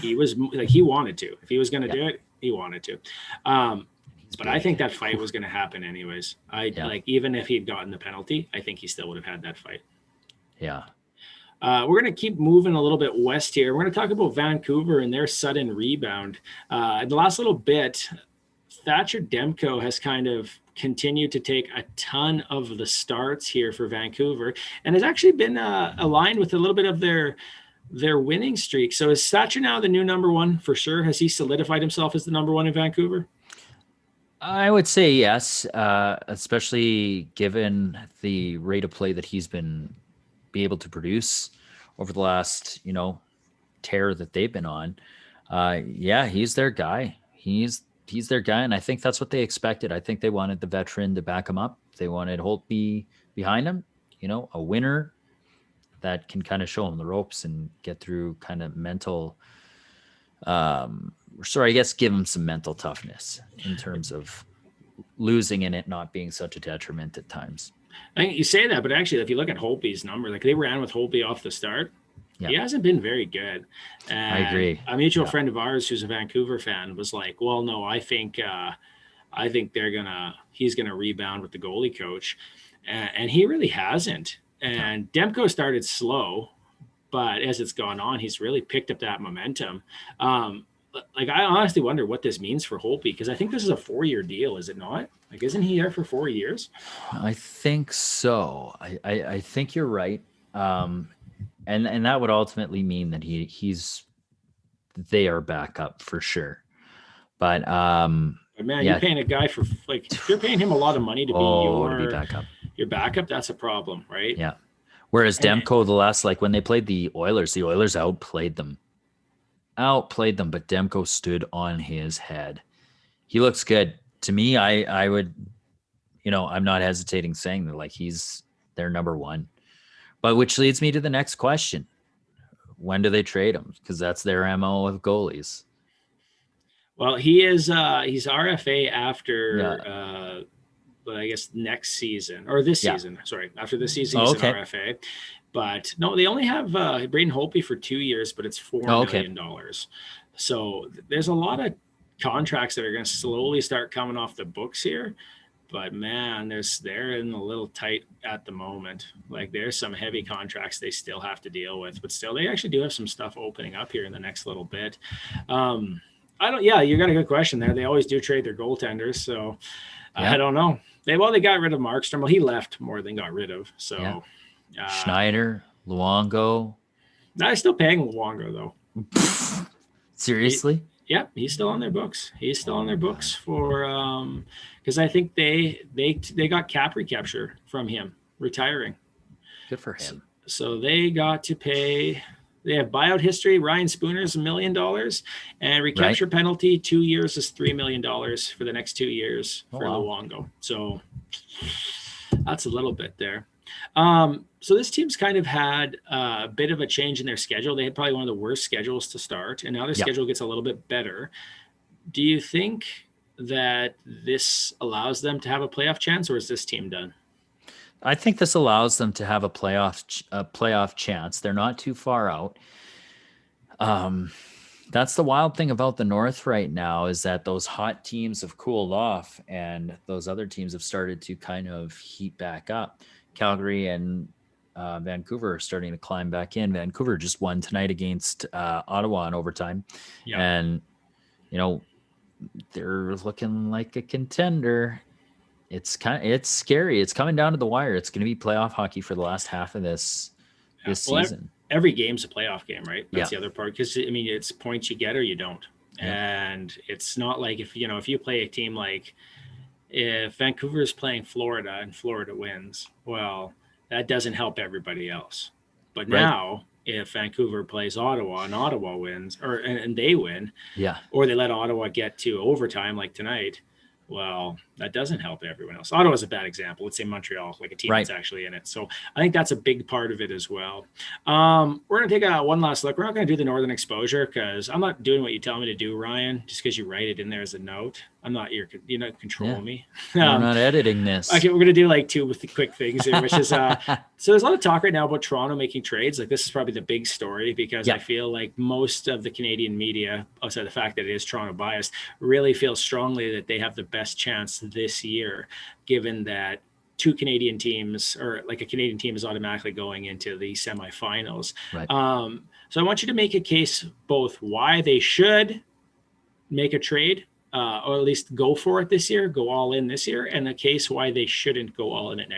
He was like, he wanted to. If he was going to do it, he wanted to. But I think that fight was going to happen anyways. Like, even if he'd gotten the penalty, I think he still would have had that fight. Yeah. We're going to keep moving a little bit west here. We're going to talk about Vancouver and their sudden rebound. In the last little bit, Thatcher Demko has kind of continued to take a ton of the starts here for Vancouver and has actually been aligned with a little bit of their winning streak. So is Thatcher now the new number one for sure? Has he solidified himself as the number one in Vancouver? I would say yes, especially given the rate of play that he's been able to produce over the last, tear that they've been on. He's their guy. He's their guy, and I think that's what they expected. I think they wanted the veteran to back him up. They wanted Holtby behind him, a winner that can kind of show him the ropes and get through kind of mental, give him some mental toughness in terms of losing and it not being such a detriment at times. I think you say that, but actually, if you look at Holtby's number, like they ran with Holtby off the start, He hasn't been very good. And I agree. a mutual friend of ours who's a Vancouver fan was like, well, no, I think he's gonna rebound with the goalie coach. And he really hasn't. And Demko started slow, but as it's gone on, he's really picked up that momentum. Like I honestly wonder what this means for Holtby, because I think this is a 4-year deal, is it not? Like, isn't he there for 4 years? I think so. I think you're right. And that would ultimately mean that they are back up for sure. But man, you're paying a guy for, like, if you're paying him a lot of money to be your backup. Your backup, that's a problem, right? Yeah. Whereas Demko, the last, like when they played the Oilers outplayed them. But Demko stood on his head. He looks good. To me, I would, I'm not hesitating saying that, like, he's their number one. But which leads me to the next question. When do they trade him? Because that's their MO with goalies. Well, he's RFA after I guess next season or this season. Sorry, after this season he's an RFA. But no, they only have Braden Holtby for 2 years, but it's $4 million. So there's a lot of contracts that are going to slowly start coming off the books here. But man, they're in a little tight at the moment. Like, there's some heavy contracts they still have to deal with, but still they actually do have some stuff opening up here in the next little bit. You got a good question there. They always do trade their goaltenders. So I don't know. They got rid of Markstrom. Well, he left more than got rid of. So Snyder, Luongo. I'm still paying Luongo though. Seriously? He's still on their books. He's still on their books for because I think they got cap recapture from him retiring. Good for him. So they got to pay. They have buyout history. Ryan Spooner's $1 million, and recapture penalty 2 years is $3 million for the next 2 years for Luongo. So that's a little bit there. So this team's kind of had a bit of a change in their schedule. They had probably one of the worst schedules to start, and now their schedule gets a little bit better. Do you think that this allows them to have a playoff chance, or is this team done? I think this allows them to have a playoff chance. They're not too far out. That's the wild thing about the North right now, is that those hot teams have cooled off and those other teams have started to kind of heat back up. Calgary and Vancouver are starting to climb back in. Vancouver just won tonight against Ottawa in overtime. And, they're looking like a contender. It's scary. It's coming down to the wire. It's going to be playoff hockey for the last half of this season. Every game's a playoff game, right? That's the other part. Because it's points you get or you don't, and it's not like if you play a team like if Vancouver is playing Florida and Florida wins, well, that doesn't help everybody else. But now, if Vancouver plays Ottawa and Ottawa wins, and they win, or they let Ottawa get to overtime like tonight, well, that doesn't help everyone else. Ottawa's a bad example. Let's say Montreal, like a team that's actually in it. So I think that's a big part of it as well. We're going to take one last look. We're not going to do the Northern exposure because I'm not doing what you tell me to do, Ryan, just because you write it in there as a note. You're not controlling me. I'm not editing this. Okay, we're going to do like two with the quick things here, which is, so there's a lot of talk right now about Toronto making trades. Like, this is probably the big story because I feel like most of the Canadian media, outside the fact that it is Toronto biased, really feels strongly that they have the best chance this year, given that two Canadian teams, or like a Canadian team, is automatically going into the semifinals. So I want you to make a case both why they should make a trade, or at least go for it this year, go all in this year, and a case why they shouldn't go all in it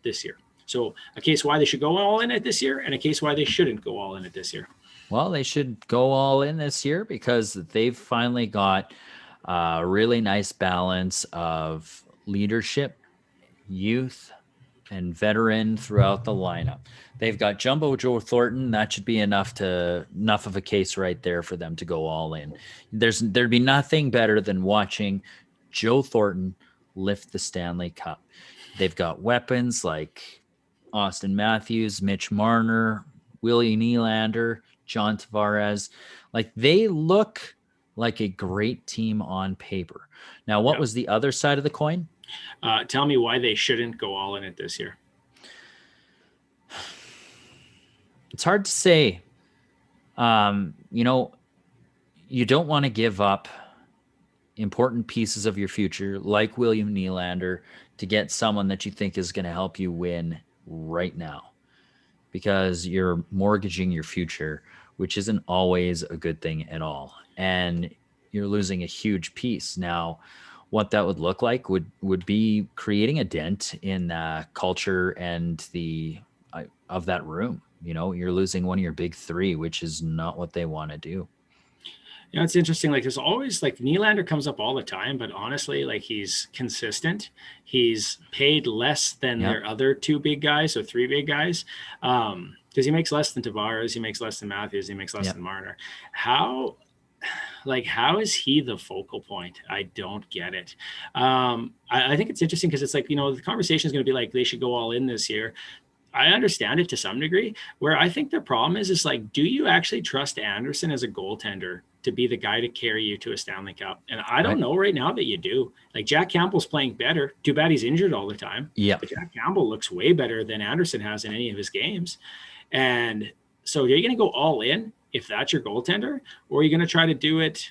this year. So a case why they should go all in it this year, and a case why they shouldn't go all in it this year. Well, they should go all in this year because they've finally got a really nice balance of leadership, youth, and veteran throughout the lineup. They've got Jumbo Joe Thornton. That should be enough of a case right there for them to go all in. There'd be nothing better than watching Joe Thornton lift the Stanley Cup. They've got weapons like Austin Matthews, Mitch Marner, Willie Nylander, John Tavares. Like, they look like a great team on paper. Now, what was the other side of the coin? Tell me why they shouldn't go all in it this year. it's hard to say. You know, you don't want to give up important pieces of your future, like William Nylander, to get someone that you think is going to help you win right now, because you're mortgaging your future, which isn't always a good thing at all. And you're losing a huge piece. Now, what that would look like would be creating a dent in the culture and the of that room. You know, you're losing one of your big three, which is not what they want to do. You know, it's interesting. Like, there's always like Nylander comes up all the time, but honestly, like he's consistent. He's paid less than their other two big guys or three big guys, because he makes less than Tavares, he makes less than Matthews, he makes less than Marner. How is he the focal point? I don't get it. I think it's interesting because it's like, you know, the conversation is going to be like they should go all in this year. I understand it to some degree. Where I think the problem is like, do you actually trust Anderson as a goaltender to be the guy to carry you to a Stanley Cup? And I don't know right now that you do. Like, Jack Campbell's playing better. Too bad he's injured all the time. Yeah. But Jack Campbell looks way better than Anderson has in any of his games. And so you're going to go all in if that's your goaltender, or are you going to try to do it,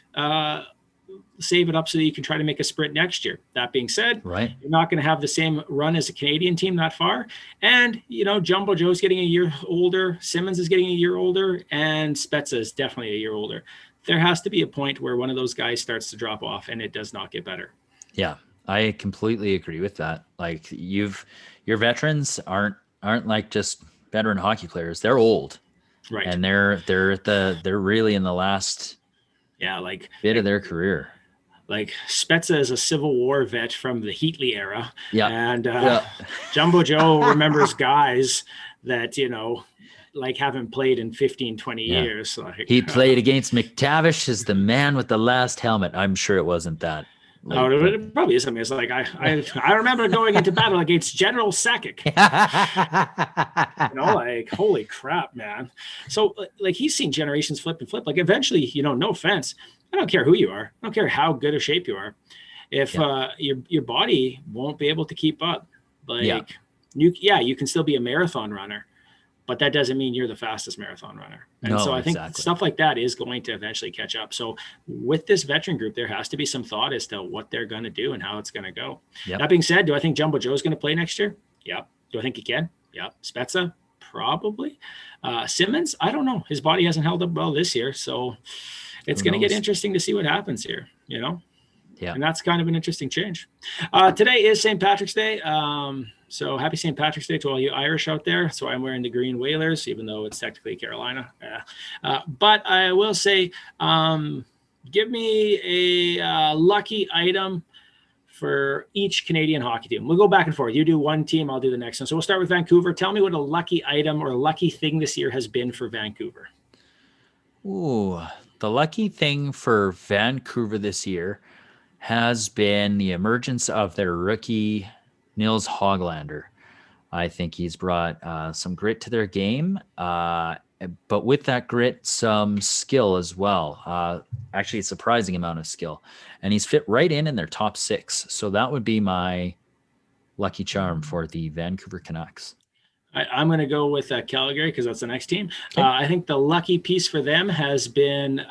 save it up so that you can try to make a sprint next year? That being said, you're not going to have the same run as a Canadian team that far. And, you know, Jumbo Joe's getting a year older. Simmons is getting a year older, and Spezza is definitely a year older. There has to be a point where one of those guys starts to drop off and it does not get better. Yeah, I completely agree with that. Like, your veterans aren't like just veteran hockey players. They're old. Right. And they're really in the last bit of their career. Like, Spezza is a Civil War vet from the Heatley era. Yeah. And Jumbo Joe remembers guys that, you know, like haven't played in 15, 20 years. Like, he played against McTavish as the man with the last helmet. I'm sure it wasn't that. No, it probably is something. It's like I remember going into battle against General Sakic. You know, like, holy crap, man. So like, he's seen generations flip and flip. Like, eventually, you know, no offense, I don't care who you are. I don't care how good a shape you are. If your body won't be able to keep up, like you can still be a marathon runner, but that doesn't mean you're the fastest marathon runner. And so I think stuff like that is going to eventually catch up. So with this veteran group, there has to be some thought as to what they're going to do and how it's going to go. That being said, do I think Jumbo Joe's going to play next year? Yeah. Do I think he can? Yeah. Spezza? Probably. Simmons? I don't know. His body hasn't held up well this year. So it's going to get interesting to see what happens here, you know? Yeah. And that's kind of an interesting change. Today is St. Patrick's Day. So happy St. Patrick's Day to all you Irish out there. So I'm wearing the green Whalers, even though it's technically Carolina. But I will say, give me a lucky item for each Canadian hockey team. We'll go back and forth. You do one team, I'll do the next one. So we'll start with Vancouver. Tell me what a lucky item or a lucky thing this year has been for Vancouver. Ooh, the lucky thing for Vancouver this year has been the emergence of their rookie Nils Höglander. I think he's brought some grit to their game, but with that grit, some skill as well. Actually, a surprising amount of skill. And he's fit right in their top six. So that would be my lucky charm for the Vancouver Canucks. I'm going to go with Calgary because that's the next team. Okay. I think the lucky piece for them has been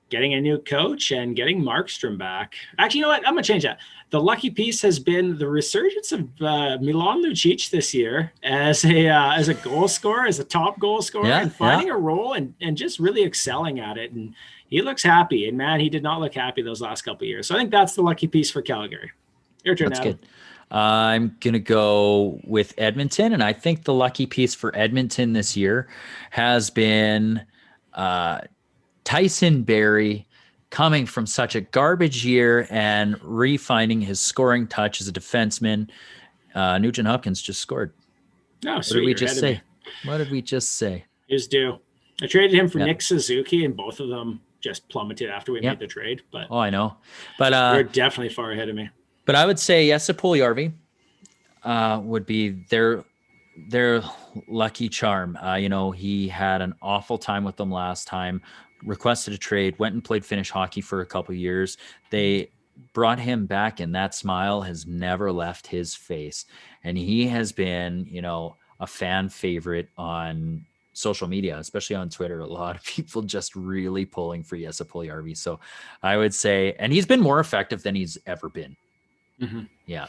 getting a new coach and getting Markstrom back. Actually, you know what? I'm going to change that. The lucky piece has been the resurgence of Milan Lucic this year as a goal scorer, as a top goal scorer, and finding a role and just really excelling at it. And he looks happy. And, man, he did not look happy those last couple of years. So I think that's the lucky piece for Calgary. Your turn, Adam. That's good. I'm going to go with Edmonton. And I think the lucky piece for Edmonton this year has been Tyson Barrie coming from such a garbage year and refinding his scoring touch as a defenseman. Nugent Hopkins just scored. No, what did we just say? What did we just say? His due. I traded him for Nick Suzuki, and both of them just plummeted after we made the trade. But I know. But they're definitely far ahead of me. But I would say Jesse Puljujärvi would be their lucky charm. You know, he had an awful time with them last time, requested a trade, went and played Finnish hockey for a couple of years. They brought him back, and that smile has never left his face. And he has been, you know, a fan favorite on social media, especially on Twitter, a lot of people just really pulling for Jesse Puljujärvi. So I would say, and he's been more effective than he's ever been. Mm-hmm. Yeah.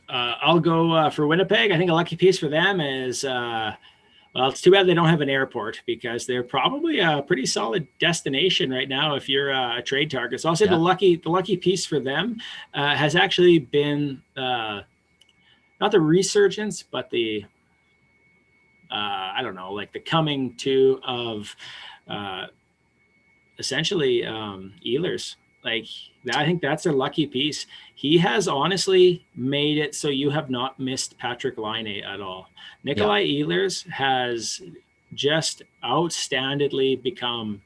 I'll go for Winnipeg. I think a lucky piece for them is, well, it's too bad they don't have an airport because they're probably a pretty solid destination right now if you're a trade target. So I'll say the lucky piece for them has actually been not the resurgence, but the I don't know, like the coming to of essentially Ehlers. Like I think that's a lucky piece. He has honestly made it so you have not missed Patrick Laine at all. Nikolai Ehlers has just outstandingly become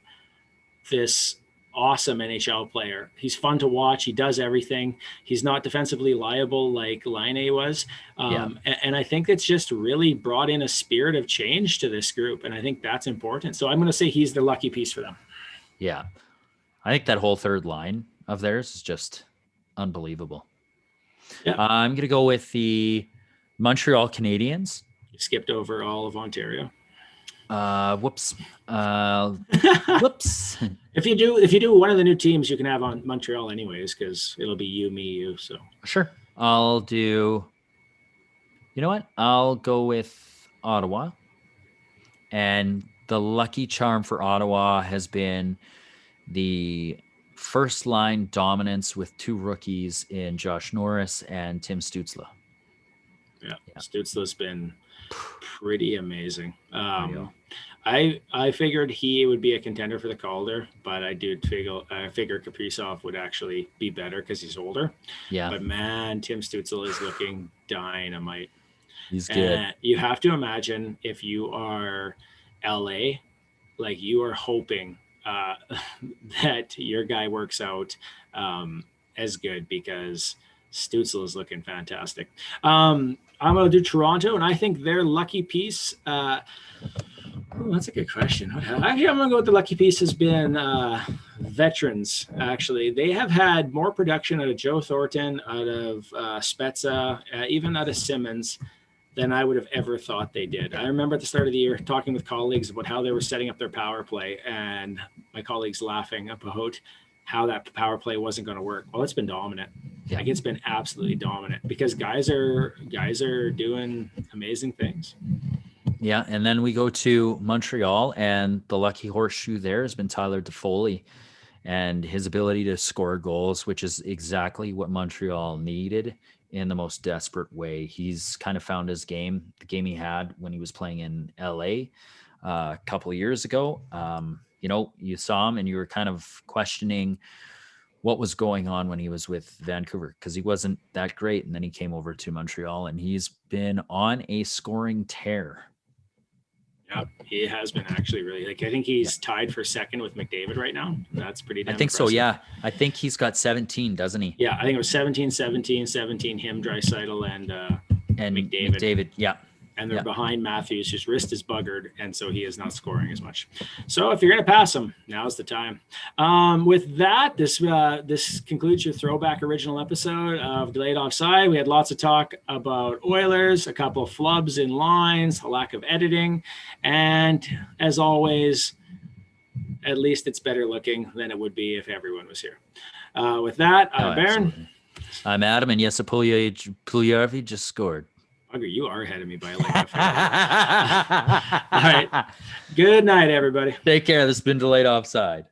this awesome NHL player. He's fun to watch. He does everything. He's not defensively liable like Laine was. And I think it's just really brought in a spirit of change to this group. And I think that's important. So I'm going to say he's the lucky piece for them. Yeah. I think that whole third line of theirs is just unbelievable. Yeah. I'm going to go with the Montreal Canadiens. You skipped over all of Ontario. Whoops. Whoops. If you do one of the new teams, you can have on Montreal anyways, because it'll be you, me, you. So sure. I'll do. You know what? I'll go with Ottawa. And the lucky charm for Ottawa has been the first line dominance with two rookies in Josh Norris and Tim Stützle. Yeah. Stützle's been pretty amazing. I figured he would be a contender for the Calder, but I figure Kaprizov would actually be better because he's older. Yeah. But man, Tim Stützle is looking dynamite. He's good. You have to imagine if you are LA, like you are hoping that your guy works out as good because Stützle is looking fantastic. I'm going to do Toronto, and I think their lucky piece. That's a good question. Actually, I'm going to go with the lucky piece has been veterans. Actually, they have had more production out of Joe Thornton, out of Spezza, even out of Simmons than I would have ever thought they did. I remember at the start of the year talking with colleagues about how they were setting up their power play, and my colleagues laughing about how that power play wasn't going to work. Well, it's been dominant. Yeah. Like it's been absolutely dominant because guys are doing amazing things. Yeah, and then we go to Montreal, and the lucky horseshoe there has been Tyler Toffoli and his ability to score goals, which is exactly what Montreal needed in the most desperate way. He's kind of found his game, the game he had when he was playing in LA a couple of years ago. You saw him and you were kind of questioning what was going on when he was with Vancouver because he wasn't that great. And then he came over to Montreal and he's been on a scoring tear. Yeah, he has been actually really I think he's tied for second with McDavid right now. That's pretty damn I think impressive. So, yeah. I think he's got 17, doesn't he? Yeah, I think it was 17, him, Draisaitl, and McDavid. Yeah. And they're behind Matthews, whose wrist is buggered, and so he is not scoring as much. So if you're going to pass him, now's the time. With that, this concludes your throwback original episode of Delayed Offside. We had lots of talk about Oilers, a couple of flubs in lines, a lack of editing, and as always, at least it's better looking than it would be if everyone was here. With that, I'm Baron. Absolutely. I'm Adam, and Jesse Puljujärvi just scored. You are ahead of me by a leg. All right. Good night, everybody. Take care. This has been Delayed Offside.